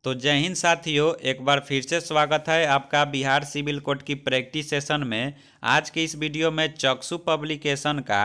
तो जय हिंद साथियों, एक बार फिर से स्वागत है आपका बिहार सिविल कोड की प्रैक्टिस सेशन में। आज के इस वीडियो में चक्षु पब्लिकेशन का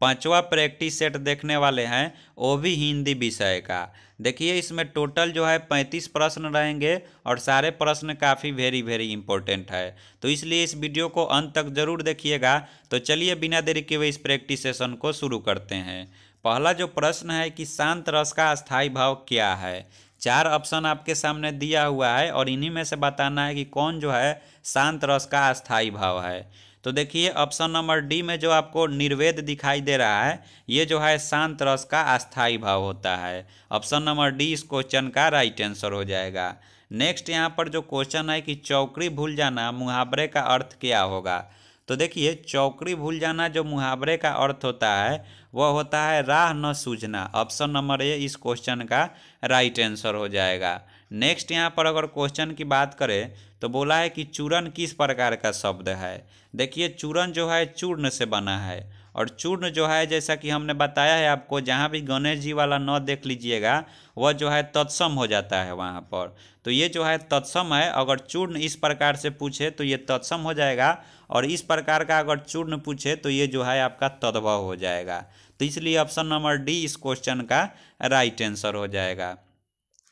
5वां प्रैक्टिस सेट देखने वाले हैं, वो भी हिंदी विषय का। देखिए, इसमें टोटल जो है 35 प्रश्न रहेंगे और सारे प्रश्न काफ़ी वेरी इंपॉर्टेंट है, तो इसलिए इस वीडियो को अंत तक जरूर देखिएगा। तो चलिए बिना देरी के हुए इस प्रैक्टिस सेशन को शुरू करते हैं। पहला जो प्रश्न है कि शांत रस का अस्थायी भाव क्या है। 4 ऑप्शन आपके सामने दिया हुआ है और इन्हीं में से बताना है कि कौन जो है शांत रस का अस्थायी भाव है। तो देखिए, ऑप्शन नंबर डी में जो आपको निर्वेद दिखाई दे रहा है, ये जो है शांत रस का अस्थायी भाव होता है। ऑप्शन नंबर डी इस क्वेश्चन का राइट आंसर हो जाएगा। नेक्स्ट यहाँ पर जो क्वेश्चन है कि चौकड़ी भूल जाना मुहावरे का अर्थ क्या होगा। तो देखिए, चौकड़ी भूल जाना जो मुहावरे का अर्थ होता है वह होता है राह न सूझना। ऑप्शन नंबर ए इस क्वेश्चन का राइट आंसर हो जाएगा। नेक्स्ट यहाँ पर अगर क्वेश्चन की बात करें तो बोला है कि चूर्ण किस प्रकार का शब्द है। देखिए, चूर्ण जो है चूर्ण से बना है और चूर्ण जो है, जैसा कि हमने बताया है आपको, जहाँ भी गणेश जी वाला न देख लीजिएगा वह जो है तत्सम हो जाता है वहाँ पर। तो ये जो है तत्सम है। अगर चूर्ण इस प्रकार से पूछे तो ये तत्सम हो जाएगा और इस प्रकार का अगर चूर्ण पूछे तो ये जो है आपका तद्भव हो जाएगा। तो इसलिए ऑप्शन नंबर डी इस क्वेश्चन का राइट आंसर हो जाएगा।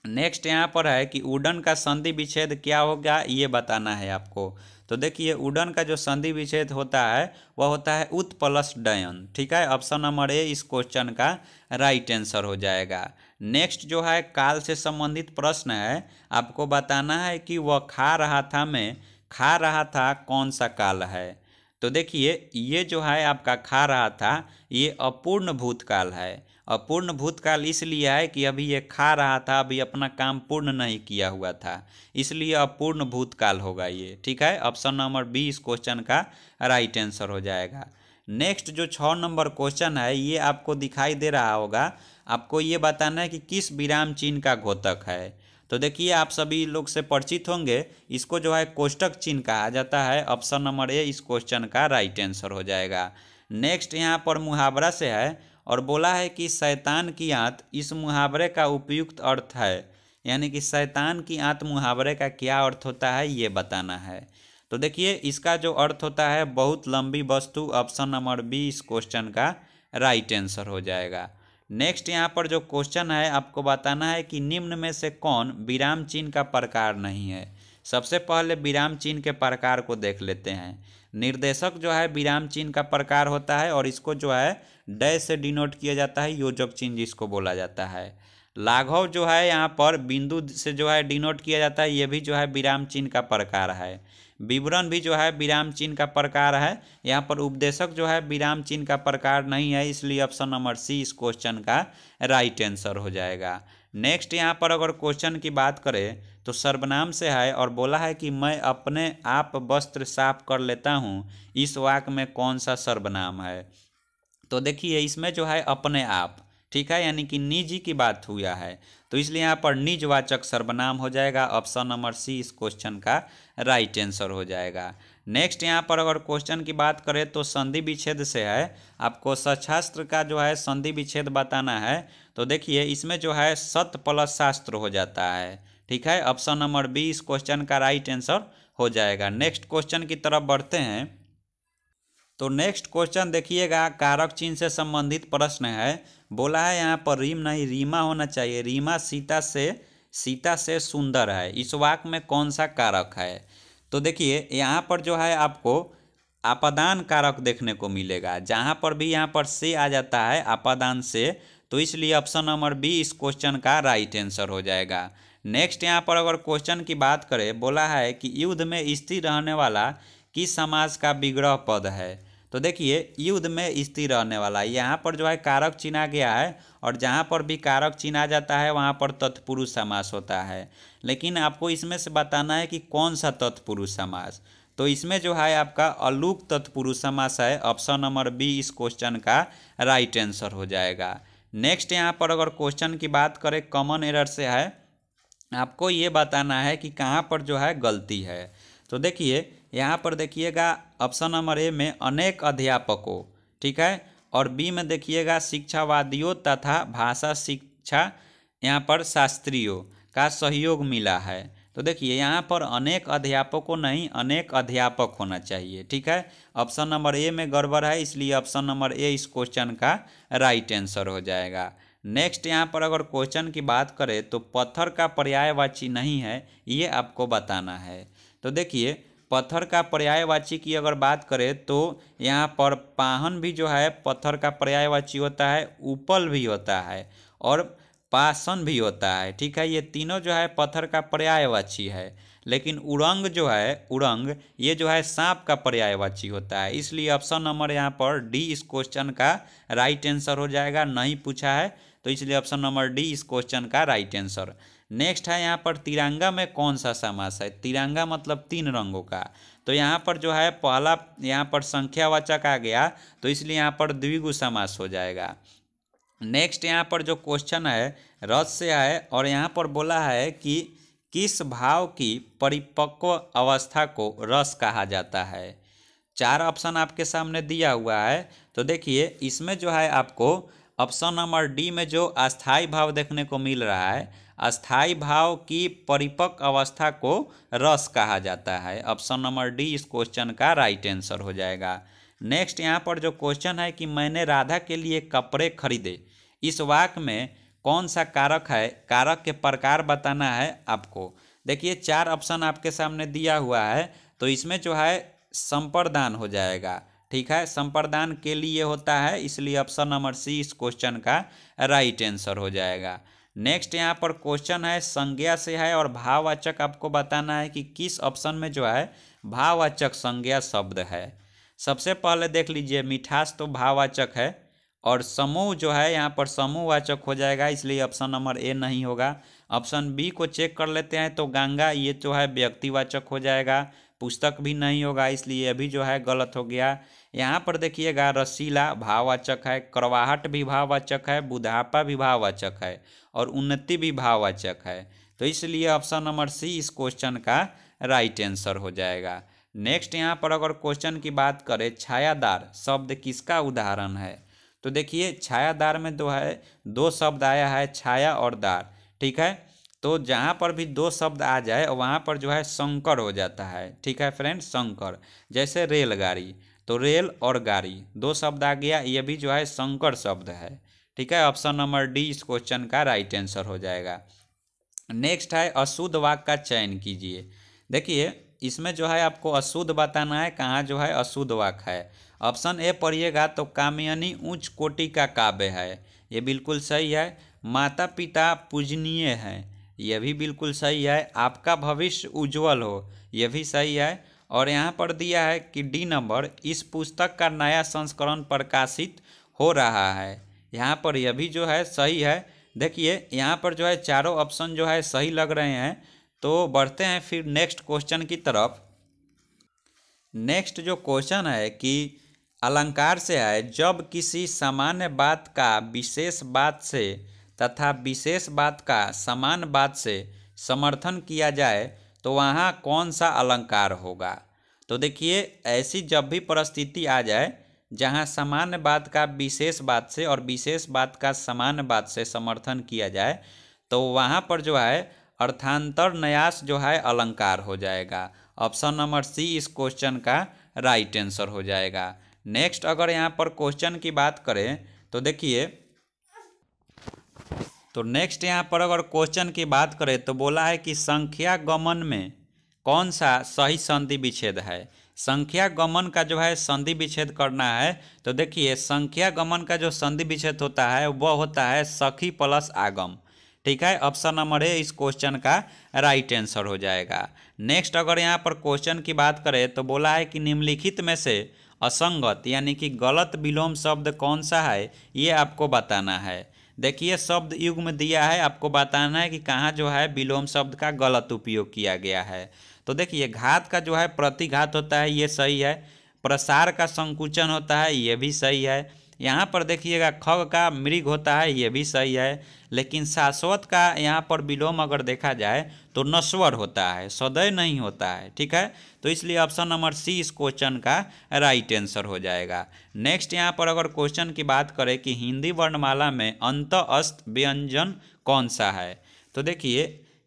नेक्स्ट यहाँ पर है कि उडन का संधि विच्छेद क्या होगा, ये बताना है आपको। तो देखिए, उडन का जो संधि विच्छेद होता है वह होता है उत प्लस डयन। ठीक है, ऑप्शन नंबर ए इस क्वेश्चन का राइट आंसर हो जाएगा। नेक्स्ट जो है काल से संबंधित प्रश्न है, आपको बताना है कि वह खा रहा था में खा रहा था कौन सा काल है। तो देखिए, ये जो है आपका खा रहा था ये अपूर्ण भूतकाल है। अपूर्ण भूतकाल इसलिए है कि अभी ये खा रहा था, अभी अपना काम पूर्ण नहीं किया हुआ था, इसलिए अपूर्ण भूतकाल होगा ये। ठीक है, ऑप्शन नंबर बी इस क्वेश्चन का राइट आंसर हो जाएगा। नेक्स्ट जो 6 नंबर क्वेश्चन है, ये आपको दिखाई दे रहा होगा। आपको ये बताना है कि किस विराम चिन्ह का घोतक है। तो देखिए, आप सभी लोग से परिचित होंगे, इसको जो है कोष्टक चिन्ह कहा जाता है। ऑप्शन नंबर ए इस क्वेश्चन का राइट आंसर हो जाएगा। नेक्स्ट यहाँ पर मुहावरा से है और बोला है कि शैतान की आंत इस मुहावरे का उपयुक्त अर्थ है, यानी कि शैतान की आंत मुहावरे का क्या अर्थ होता है ये बताना है। तो देखिए, इसका जो अर्थ होता है बहुत लंबी वस्तु। ऑप्शन नंबर बी इस क्वेश्चन का राइट आंसर हो जाएगा। नेक्स्ट यहाँ पर जो क्वेश्चन है, आपको बताना है कि निम्न में से कौन विराम चिन्ह का प्रकार नहीं है। सबसे पहले विराम चिन्ह के प्रकार को देख लेते हैं। निर्देशक जो है विराम चिन्ह का प्रकार होता है और इसको जो है डैश से डिनोट किया जाता है, योजक चिन्ह जिसको बोला जाता है। लाघव जो है यहाँ पर बिंदु से जो है डिनोट किया जाता है, ये भी जो है विराम चिन्ह का प्रकार है। विवरण भी जो है विराम चिन्ह का प्रकार है। यहाँ पर उपदेशक जो है विराम चिन्ह का प्रकार नहीं है, इसलिए ऑप्शन नंबर सी इस क्वेश्चन का राइट आंसर हो जाएगा। नेक्स्ट यहाँ पर अगर क्वेश्चन की बात करें तो सर्वनाम से है और बोला है कि मैं अपने आप वस्त्र साफ कर लेता हूँ, इस वाक्य में कौन सा सर्वनाम है। तो देखिए, इसमें जो है अपने आप, ठीक है, यानी कि निजी की बात हुआ है, तो इसलिए यहाँ पर निजवाचक सर्वनाम हो जाएगा। ऑप्शन नंबर सी इस क्वेश्चन का राइट आंसर हो जाएगा। नेक्स्ट यहाँ पर अगर क्वेश्चन की बात करें तो संधि विच्छेद से है, आपको सच्छास्त्र का जो है संधि विच्छेद बताना है। तो देखिए, इसमें जो है सत प्लस शास्त्र हो जाता है। ठीक है, ऑप्शन नंबर बी इस क्वेश्चन का राइट आंसर हो जाएगा। नेक्स्ट क्वेश्चन की तरफ बढ़ते हैं। तो नेक्स्ट क्वेश्चन देखिएगा, कारक चिन्ह से संबंधित प्रश्न है। बोला है यहाँ पर रीम नहीं रीमा होना चाहिए। रीमा सीता से सुंदर है, इस वाक्य में कौन सा कारक है। तो देखिए, यहाँ पर जो है आपको आपादान कारक देखने को मिलेगा। जहाँ पर भी यहाँ पर से आ जाता है आपादान से, तो इसलिए ऑप्शन नंबर बी इस क्वेश्चन का राइट आंसर हो जाएगा। नेक्स्ट यहाँ पर अगर क्वेश्चन की बात करें, बोला है कि युद्ध में स्थिर रहने वाला किस समास का विग्रह पद है। तो देखिए, युद्ध में स्थिर रहने वाला, यहाँ पर जो है कारक चिन्ह आ गया है और जहाँ पर भी कारक चिन्ह आ जाता है वहाँ पर तत्पुरुष समास होता है। लेकिन आपको इसमें से बताना है कि कौन सा तत्पुरुष समास। तो इसमें जो है आपका अलूक तत्पुरुष समास है। ऑप्शन नंबर बी इस क्वेश्चन का राइट आंसर हो जाएगा। नेक्स्ट यहाँ पर अगर क्वेश्चन की बात करें कॉमन एरर से है, आपको ये बताना है कि कहाँ पर जो है गलती है। तो देखिए, यहाँ पर देखिएगा ऑप्शन नंबर ए में अनेक अध्यापकों, ठीक है, और बी में देखिएगा शिक्षावादियों तथा भाषा शिक्षा यहाँ पर शास्त्रियों, का सहयोग मिला है। तो देखिए यहाँ पर अनेक अध्यापकों नहीं, अनेक अध्यापक होना चाहिए। ठीक है, ऑप्शन नंबर ए में गड़बड़ है, इसलिए ऑप्शन नंबर ए इस क्वेश्चन का राइट आंसर हो जाएगा। नेक्स्ट यहाँ पर अगर क्वेश्चन की बात करें तो पत्थर का पर्यायवाची नहीं है, ये आपको बताना है। तो देखिए पत्थर का पर्यायवाची की अगर बात करें तो यहाँ पर पाहन भी जो है पत्थर का पर्यायवाची होता है, उपल भी होता है और पासन भी होता है। ठीक है, ये तीनों जो है पत्थर का पर्यायवाची है। लेकिन उड़ंग जो है, उड़ंग ये जो है सांप का पर्यायवाची होता है, इसलिए ऑप्शन नंबर यहाँ पर डी इस क्वेश्चन का राइट आंसर हो जाएगा। नहीं पूछा है तो इसलिए ऑप्शन नंबर डी इस क्वेश्चन का राइट आंसर। नेक्स्ट है यहाँ पर तिरंगा में कौन सा समास है। तिरंगा मतलब 3 रंगों का, तो यहाँ पर जो है पहला यहाँ पर संख्यावाचक आ गया, तो इसलिए यहाँ पर द्विगु समास हो जाएगा। नेक्स्ट यहाँ पर जो क्वेश्चन है रस से है और यहाँ पर बोला है कि किस भाव की परिपक्व अवस्था को रस कहा जाता है। 4 ऑप्शन आपके सामने दिया हुआ है। तो देखिए इसमें जो है आपको ऑप्शन नंबर डी में जो अस्थाई भाव देखने को मिल रहा है, अस्थाई भाव की परिपक्व अवस्था को रस कहा जाता है। ऑप्शन नंबर डी इस क्वेश्चन का राइट आंसर हो जाएगा। नेक्स्ट यहाँ पर जो क्वेश्चन है कि मैंने राधा के लिए कपड़े खरीदे, इस वाक्य में कौन सा कारक है, कारक के प्रकार बताना है आपको। देखिए 4 ऑप्शन आपके सामने दिया हुआ है, तो इसमें जो है संप्रदान हो जाएगा। ठीक है, संप्रदान के लिए होता है, इसलिए ऑप्शन नंबर सी इस क्वेश्चन का राइट आंसर हो जाएगा। नेक्स्ट यहाँ पर क्वेश्चन है संज्ञा से है और भाववाचक आपको बताना है कि किस ऑप्शन में जो है भाववाचक संज्ञा शब्द है। सबसे पहले देख लीजिए मिठास तो भाववाचक है और समूह जो है यहाँ पर समूहवाचक हो जाएगा, इसलिए ऑप्शन नंबर ए नहीं होगा। ऑप्शन बी को चेक कर लेते हैं, तो गंगा ये जो है व्यक्तिवाचक हो जाएगा, पुस्तक भी नहीं होगा, इसलिए अभी जो है गलत हो गया। यहाँ पर देखिएगा रसीला भाववाचक है, करवाहट भी भाववाचक है, बुढ़ापा भी भाववाचक है और उन्नति भी भाववाचक है, तो इसलिए ऑप्शन नंबर सी इस क्वेश्चन का राइट आंसर हो जाएगा। नेक्स्ट यहाँ पर अगर क्वेश्चन की बात करें छायादार शब्द किसका उदाहरण है, तो देखिए छायादार में जो है 2 शब्द आया है, छाया और दार। ठीक है, तो जहाँ पर भी 2 शब्द आ जाए वहाँ पर जो है संकर हो जाता है। ठीक है फ्रेंड, संकर, जैसे रेलगाड़ी, तो रेल और गाड़ी 2 शब्द आ गया, ये भी जो है संकर शब्द है। ठीक है, ऑप्शन नंबर डी इस क्वेश्चन का राइट आंसर हो जाएगा। नेक्स्ट है अशुद्ध वाक्य का चयन कीजिए। देखिए इसमें जो है आपको अशुद्ध बताना है, कहाँ जो है अशुद्ध वाक्य है। ऑप्शन ए पढ़िएगा तो कामयानी उच्च कोटि का काव्य है, ये बिल्कुल सही है। माता पिता पूजनीय हैं, यह भी बिल्कुल सही है। आपका भविष्य उज्जवल हो, यह भी सही है। और यहाँ पर दिया है कि डी नंबर इस पुस्तक का नया संस्करण प्रकाशित हो रहा है, यहाँ पर यह भी जो है सही है। देखिए यहाँ पर जो है चारों ऑप्शन जो है सही लग रहे हैं। तो बढ़ते हैं फिर नेक्स्ट क्वेश्चन की तरफ। नेक्स्ट जो क्वेश्चन है कि अलंकार से है, जब किसी सामान्य बात का विशेष बात से तथा विशेष बात का समान बात से समर्थन किया जाए तो वहाँ कौन सा अलंकार होगा। तो देखिए ऐसी जब भी परिस्थिति आ जाए जहाँ सामान्य बात का विशेष बात से और विशेष बात का सामान्य बात से समर्थन किया जाए, तो वहाँ पर जो है अर्थांतर न्यास जो है अलंकार हो जाएगा। ऑप्शन नंबर सी इस क्वेश्चन का राइट आंसर हो जाएगा। नेक्स्ट अगर यहाँ पर क्वेश्चन की बात करें तो देखिए, तो नेक्स्ट यहाँ पर अगर क्वेश्चन की बात करें तो बोला है कि संख्या गमन में कौन सा सही संधि विच्छेद है। संख्या गमन का जो है संधि विच्छेद करना है, तो देखिए संख्या गमन का जो संधि विच्छेद होता है वह होता है सखी प्लस आगम। ठीक है, ऑप्शन नंबर ए इस क्वेश्चन का राइट आंसर हो जाएगा। नेक्स्ट अगर यहाँ पर क्वेश्चन की बात करें तो बोला है कि निम्नलिखित में से असंगत यानी कि गलत विलोम शब्द कौन सा है, ये आपको बताना है। देखिए शब्द युग में दिया है, आपको बताना है कि कहाँ जो है विलोम शब्द का गलत उपयोग किया गया है। तो देखिए घात का जो है प्रतिघात होता है, ये सही है। प्रसार का संकुचन होता है, ये भी सही है। यहाँ पर देखिएगा खग का मृग होता है, ये भी सही है। लेकिन शाश्वत का यहाँ पर विलोम अगर देखा जाए तो नश्वर होता है, सदैव नहीं होता है। ठीक है, तो इसलिए ऑप्शन नंबर सी इस क्वेश्चन का राइट आंसर हो जाएगा। नेक्स्ट यहाँ पर अगर क्वेश्चन की बात करें कि हिंदी वर्णमाला में अंत अस्त व्यंजन कौन सा है, तो देखिए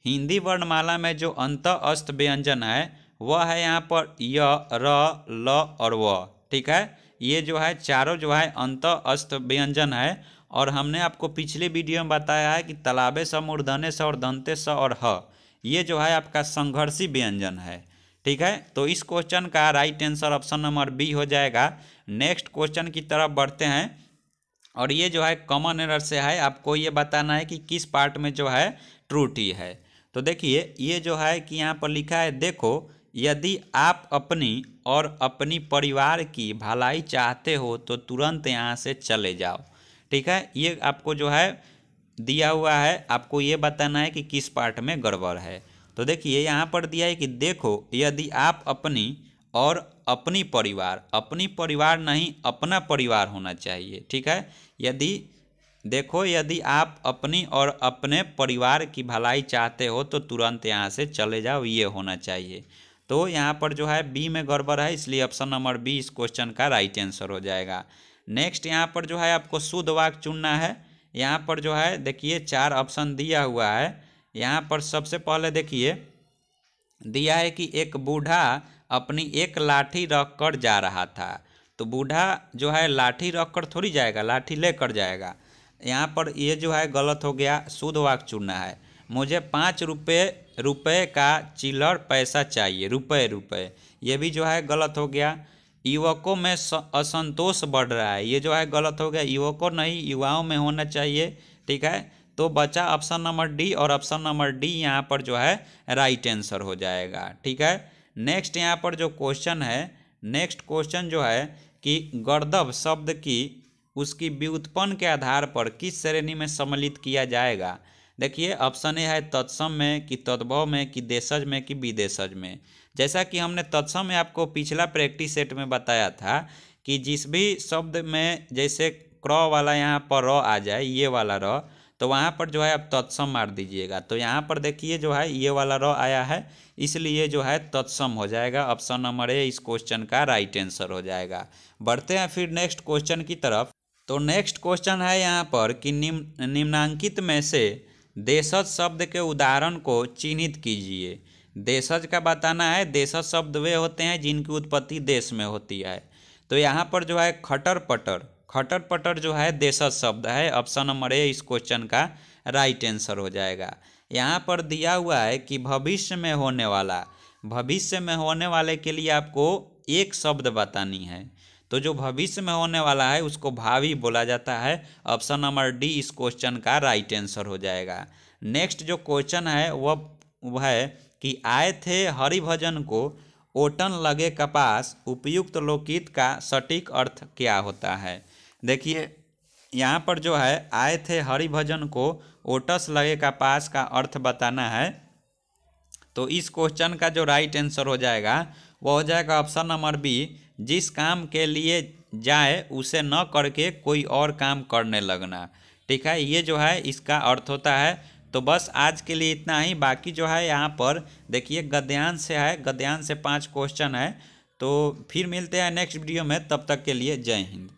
हिंदी वर्णमाला में जो अंत अस्त व्यंजन है वह है यहाँ पर य, र, ल और व। ठीक है, ये जो है चारों जो है अंत अस्त व्यंजन है। और हमने आपको पिछले वीडियो में बताया है कि तालाबे स, मूर्धन्य स और दंते स और ह, ये जो है आपका संघर्षी व्यंजन है। ठीक है, तो इस क्वेश्चन का right answer option number B हो जाएगा। नेक्स्ट क्वेश्चन की तरफ बढ़ते हैं और ये जो है कॉमन एरर से है, आपको ये बताना है कि किस पार्ट में जो है त्रुटि है। तो देखिए ये जो है कि यहाँ पर लिखा है, देखो यदि आप अपनी और अपनी परिवार की भलाई चाहते हो तो तुरंत यहाँ से चले जाओ। ठीक है, ये आपको जो है दिया हुआ है, आपको ये बताना है कि किस पार्ट में गड़बड़ है। तो देखिए यहाँ पर दिया है कि देखो यदि आप अपनी और अपनी परिवार नहीं अपना परिवार होना चाहिए। ठीक है, यदि देखो यदि आप अपनी और अपने परिवार की भलाई चाहते हो तो तुरंत यहाँ से चले जाओ, ये होना चाहिए। तो यहाँ पर जो है बी में गड़बड़ है, इसलिए ऑप्शन नंबर बी इस क्वेश्चन का राइट आंसर हो जाएगा। नेक्स्ट यहाँ पर जो है आपको शुद्ध वाक्य चुनना है। यहाँ पर जो है देखिए 4 ऑप्शन दिया हुआ है। यहाँ पर सबसे पहले देखिए दिया है कि एक बूढ़ा अपनी एक लाठी रख कर जा रहा था। तो बूढ़ा जो है लाठी रख कर थोड़ी जाएगा, लाठी लेकर जाएगा। यहाँ पर ये जो है गलत हो गया, शुद्ध वाक्य चुनना है। मुझे 5 रुपये का चिल्लर पैसा चाहिए, रुपये, ये भी जो है गलत हो गया। युवकों में असंतोष बढ़ रहा है, ये जो है गलत हो गया, युवकों नहीं युवाओं में होना चाहिए। ठीक है, तो बचा ऑप्शन नंबर डी और ऑप्शन नंबर डी यहाँ पर जो है राइट आंसर हो जाएगा। ठीक है, नेक्स्ट यहाँ पर जो क्वेश्चन है, नेक्स्ट क्वेश्चन जो है कि गर्दभ शब्द की उसकी व्युत्पन्न के आधार पर किस श्रेणी में सम्मिलित किया जाएगा। देखिए ऑप्शन ए है तत्सम में कि तद्भव में कि देशज में कि विदेशज में। जैसा कि हमने तत्सम में आपको पिछला प्रैक्टिस सेट में बताया था कि जिस भी शब्द में जैसे क्र वाला यहाँ पर र आ जाए, ये वाला र, तो वहाँ पर जो है आप तत्सम मार दीजिएगा। तो यहाँ पर देखिए जो है ये वाला र आया है, इसलिए जो है तत्सम हो जाएगा। ऑप्शन नंबर ए इस क्वेश्चन का राइट आंसर हो जाएगा। बढ़ते हैं फिर नेक्स्ट क्वेश्चन की तरफ। तो नेक्स्ट क्वेश्चन है यहाँ पर कि निम्नांकित में से देशज शब्द के उदाहरण को चिन्हित कीजिए। देशज का बताना है, देशज शब्द वे होते हैं जिनकी उत्पत्ति देश में होती है। तो यहाँ पर जो है खटर पटर जो है देशज शब्द है। ऑप्शन नंबर ए इस क्वेश्चन का राइट आंसर हो जाएगा। यहाँ पर दिया हुआ है कि भविष्य में होने वाले के लिए आपको एक शब्द बतानी है। तो जो भविष्य में होने वाला है उसको भावी बोला जाता है। ऑप्शन नंबर डी इस क्वेश्चन का राइट आंसर हो जाएगा। नेक्स्ट जो क्वेश्चन है वह है कि आए थे हरिभजन को ओटन लगे कपास, उपयुक्त लोकित का सटीक अर्थ क्या होता है। देखिए यहाँ पर जो है आए थे हरिभजन को ओटस लगे कपास का अर्थ बताना है। तो इस क्वेश्चन का जो राइट आंसर हो जाएगा वो हो जाएगा ऑप्शन नंबर बी, जिस काम के लिए जाए उसे न करके कोई और काम करने लगना। ठीक है, ये जो है इसका अर्थ होता है। तो बस आज के लिए इतना ही। बाकी जो है यहाँ पर देखिए गद्यांश से है, गद्यांश से 5 क्वेश्चन है। तो फिर मिलते हैं नेक्स्ट वीडियो में, तब तक के लिए जय हिंद।